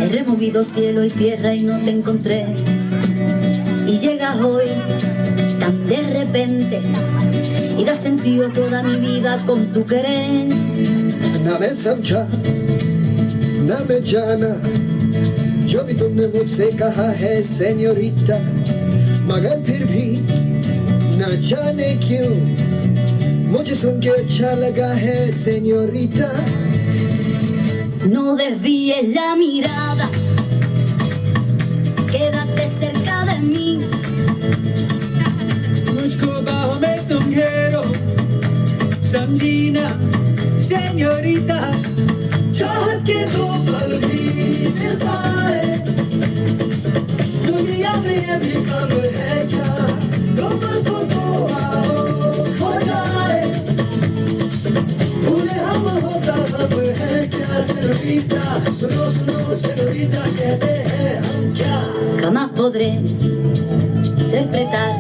He removido cielo y tierra y no te encontré. Y llegas hoy tan de repente y das sentido a toda mi vida con tu querer. ना मैं समझा ना मैं जाना जो भी तुमने मुझसे कहा है सेन्योरिटा, मगर फिर भी ना जाने क्यों मुझे सुन के अच्छा लगा है senorita. No desvíes la mirada, quédate cerca de mí. मुझको बाहों में तुम घेरो, समझी ना सेन्योरिटा. चाहत के दो पल भी मिल पाए, दुनिया में ये भी कम है क्या, दो पल को तो आओ हो जाए, भूले हम होता अब है क्या सेन्योरिटा. सुनो सुनो सेन्योरिटा कहते हैं हम क्या. Jamás podré interpretar